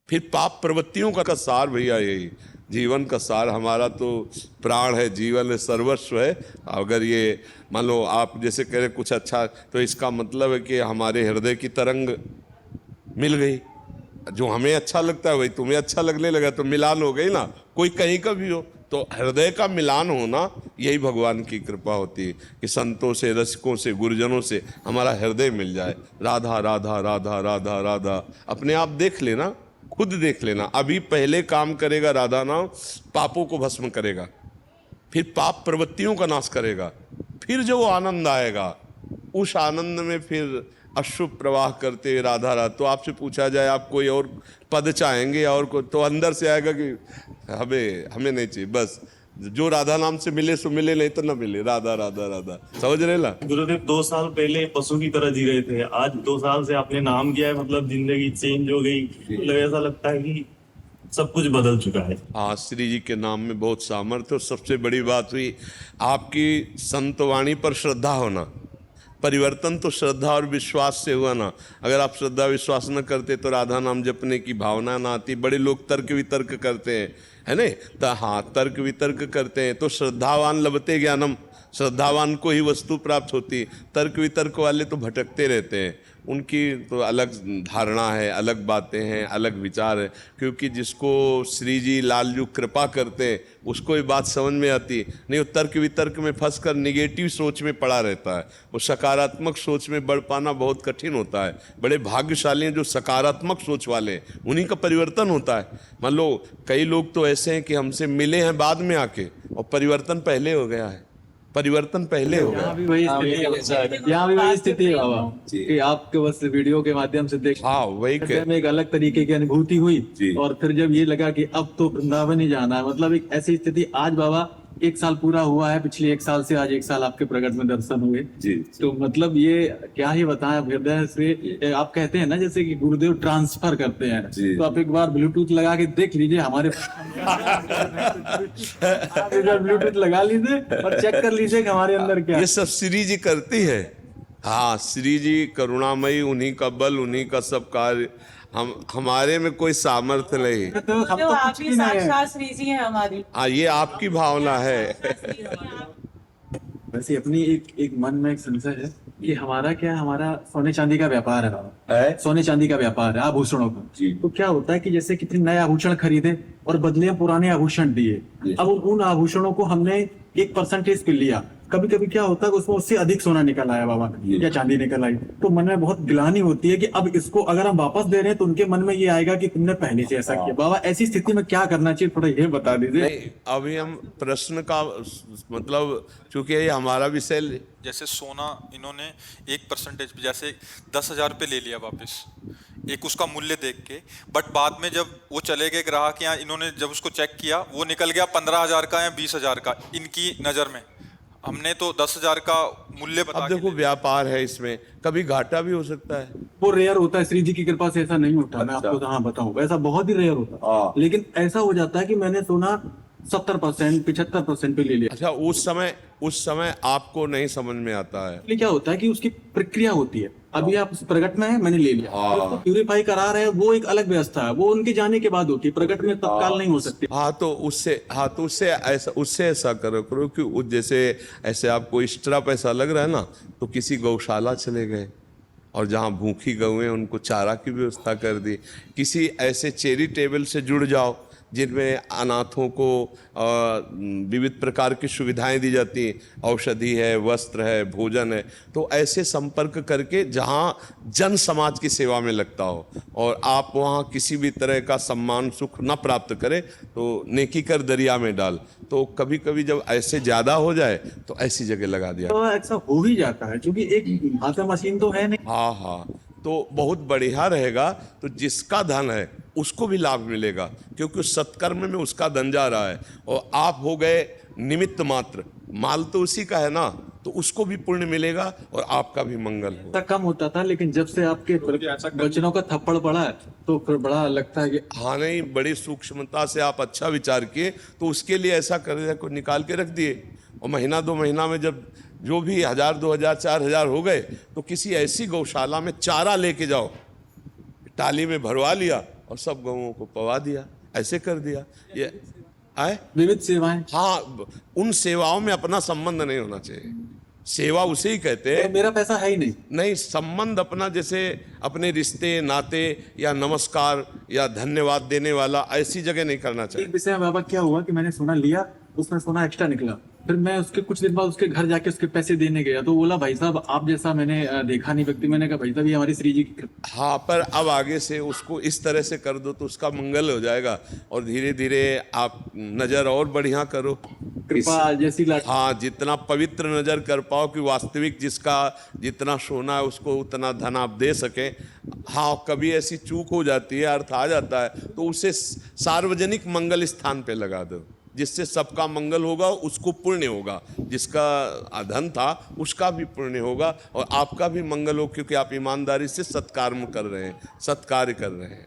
फिर पाप प्रवृत्तियों का सार भैया यही जीवन का सार। हमारा तो प्राण है, जीवन है, सर्वस्व है। अगर ये मान लो आप जैसे कह रहे कुछ अच्छा, तो इसका मतलब है कि हमारे हृदय की तरंग मिल गई। जो हमें अच्छा लगता है वही तुम्हें अच्छा लगने लगा, तो मिलान हो गई ना। कोई कहीं का भी हो, तो हृदय का मिलान होना यही भगवान की कृपा होती है कि संतों से, रसिकों से, गुरुजनों से हमारा हृदय मिल जाए। राधा राधा राधा राधा राधा, अपने आप देख लेना, खुद देख लेना। अभी पहले काम करेगा राधा नाम, पापों को भस्म करेगा, फिर पाप प्रवृत्तियों का नाश करेगा, फिर जो आनंद आएगा उस आनंद में फिर अश्रु प्रवाह करते राधा राधा। तो आपसे पूछा जाए आप कोई और पद चाहेंगे और को, तो अंदर से आएगा कि हमें हमें नहीं चाहिए, बस जो राधा नाम से मिले सो मिले, नहीं तो ना मिले। राधा राधा राधा, समझ रहे ना। गुरुदेव 2 साल पहले पशु की तरह जी रहे थे, आज 2 साल से आपने नाम किया है, मतलब जिंदगी चेंज हो गई। मतलब ऐसा लगता है कि सब कुछ बदल चुका है। हाँ, श्री जी के नाम में बहुत सामर्थ्य। और सबसे बड़ी बात हुई आपकी संतवाणी पर श्रद्धा होना। परिवर्तन तो श्रद्धा और विश्वास से हुआ ना। अगर आप श्रद्धा विश्वास न करते तो राधा नाम जपने की भावना ना आती। बड़े लोग तर्क वितर्क करते हैं, है नहीं, तो हाँ तर्क वितर्क करते हैं तो श्रद्धावान लभते ज्ञानम, श्रद्धावान को ही वस्तु प्राप्त होती। तर्क वितर्क वाले तो भटकते रहते हैं, उनकी तो अलग धारणा है, अलग बातें हैं, अलग विचार है। क्योंकि जिसको श्री जी लालजू कृपा करते हैं उसको ये बात समझ में आती नहीं। वो तर्क वितर्क में फंस कर निगेटिव सोच में पड़ा रहता है। वो सकारात्मक सोच में बढ़ पाना बहुत कठिन होता है। बड़े भाग्यशाली हैं जो सकारात्मक सोच वाले हैं, उन्हीं का परिवर्तन होता है। मान लो कई लोग तो ऐसे हैं कि हमसे मिले हैं बाद में आके और परिवर्तन पहले हो गया है, परिवर्तन पहले हो गया। यहाँ भी वही स्थिति है बाबा कि आपके बस वीडियो के माध्यम से देख, हाँ वही में एक अलग तरीके की अनुभूति हुई और फिर जब ये लगा कि अब तो वृंदावन ही जाना है, मतलब एक ऐसी स्थिति। आज बाबा 1 साल पूरा हुआ है, पिछले 1 साल से आज 1 साल आपके प्रकट में दर्शन हुए। तो मतलब ये क्या ही बताएं, हृदय से आप कहते हैं ना जैसे कि गुरुदेव ट्रांसफर करते हैं। तो आप एक बार ब्लूटूथ लगा के देख लीजिए हमारे आप एक बार ब्लूटूथ लगा लीजिए और चेक कर लीजिए कि हमारे अंदर क्या। ये सब श्री जी करती है। हाँ, श्री जी करुणामयी, उन्हीं का बल, उन्हीं का सब कार्य। हमारे में कोई सामर्थ्य नहीं। तो हम तो आप कुछ ही भी नहीं है। साक्षात श्री जी हैं हमारी। हाँ, ये आपकी भावना है। वैसे अपनी एक मन में एक संशय है कि हमारा क्या है, हमारा सोने चांदी का व्यापार है, सोने चांदी का व्यापार है, आभूषणों का। तो क्या होता है कि जैसे कितने नए आभूषण खरीदे और बदले में पुराने आभूषण दिए। अब उन आभूषणों को हमने एक परसेंटेज पे लिया, कभी कभी क्या होता है कि उसमें उससे अधिक सोना निकल आया बाबा या चांदी निकल आई, तो मन में बहुत गिलानी होती है कि अब इसको अगर हम वापस दे रहे हैं तो उनके मन में ये आएगा कि तुमने पहले से ऐसा किया। बाबा ऐसी स्थिति में क्या करना चाहिए, थोड़ा ये बता दीजिए। नहीं, अभी हम प्रश्न का मतलब, चूंकि ये हमारा विषय। जैसे सोना इन्होंने 1% पे जैसे 10,000 पे ले लिया वापस, एक उसका मूल्य देख के, बट बाद में जब वो चले गए ग्राहक यहाँ, इन्होंने जब उसको चेक किया वो निकल गया 15,000 का या 20,000 का इनकी नज़र में। हमने तो 10,000 का मूल्य बता अब देखो व्यापार है, इसमें कभी घाटा भी हो सकता है। वो रेयर होता है, श्री जी की कृपा से ऐसा नहीं होता। मैं आपको हाँ बताऊं, ऐसा बहुत ही रेयर होता है। लेकिन ऐसा हो जाता है कि मैंने सोना 70% 75% पे ले लिया। अच्छा, उस समय आपको नहीं समझ में आता है। इसलिए क्या होता है कि उसकी प्रक्रिया होती है। अभी आप प्रकट में है, मैंने ले लिया, उसको प्यूरिफाई करा रहे हैं, वो एक अलग व्यवस्था है, वो उनके जाने के बाद होती है, प्रकट में तत्काल नहीं हो सकती। हाँ तो उससे ऐसा करो कि जैसे ऐसे आपको एक्स्ट्रा पैसा लग रहा है ना, तो किसी गौशाला चले गए और जहाँ भूखी गौएं उनको चारा की व्यवस्था कर दी। किसी ऐसे चैरिटेबल से जुड़ जाओ जिनमें अनाथों को विविध प्रकार की सुविधाएं दी जाती हैं, औषधि है, वस्त्र है, भोजन है। तो ऐसे संपर्क करके जहां जन समाज की सेवा में लगता हो और आप वहां किसी भी तरह का सम्मान सुख न प्राप्त करें तो नेकी कर दरिया में डाल। तो कभी कभी जब ऐसे ज्यादा हो जाए तो ऐसी जगह लगा दिया। तो ऐसा हो ही जाता है क्योंकि एक हाथ मशीन तो है नहीं। हाँ हाँ, तो बहुत बढ़िया रहेगा। तो जिसका धन है उसको भी लाभ मिलेगा, क्योंकि उस सत्कर्म में उसका धन जा रहा है और आप हो गए निमित्त मात्र। माल तो उसी का है ना, तो उसको भी पुण्य मिलेगा और आपका भी मंगल हो। कम होता था, लेकिन जब से आपके वचनों का थप्पड़ पड़ा है तो फिर बड़ा लगता है कि हाँ नहीं, बड़ी सूक्ष्मता से आप अच्छा विचार किए। तो उसके लिए ऐसा कर्जा को निकाल के रख दिए और महीना 2 महीना में जब जो भी 1,000 2,000 4,000 हो गए तो किसी ऐसी गौशाला में चारा लेके जाओ, टाली में भरवा लिया और सब गऊओं को पवा दिया, ऐसे कर दिया। ये आए विविध सेवाएं। हाँ, उन सेवाओं में अपना संबंध नहीं होना चाहिए। सेवा उसे ही कहते तो हैं। मेरा पैसा है ही नहीं। नहीं, संबंध अपना, जैसे अपने रिश्ते नाते या नमस्कार या धन्यवाद देने वाला, ऐसी जगह नहीं करना चाहिए। एक विषय में बाबा क्या हुआ कि मैंने सोना लिया, उसमें सोना एक्स्ट्रा निकला, फिर मैं उसके कुछ दिन बाद उसके घर जाके उसके पैसे देने गया तो बोला भाई साहब आप जैसा मैंने देखा नहीं व्यक्ति। मैंने कहा भाई साहब ये हमारी श्री जी की कृपा। हाँ, पर अब आगे से उसको इस तरह से कर दो तो उसका मंगल हो जाएगा और धीरे धीरे आप नज़र और बढ़िया करो। कृपा जैसी हाँ, जितना पवित्र नज़र कर पाओ कि वास्तविक जिसका जितना सोना है उसको उतना धन आप दे सकें। हाँ, कभी ऐसी चूक हो जाती है, अर्थ आ जाता है, तो उसे सार्वजनिक मंगल स्थान पे लगा दो, जिससे सबका मंगल होगा, उसको पुण्य होगा, जिसका धन था उसका भी पुण्य होगा और आपका भी मंगल हो, क्योंकि आप ईमानदारी से सत्कर्म कर रहे हैं, सत्कार्य कर रहे हैं।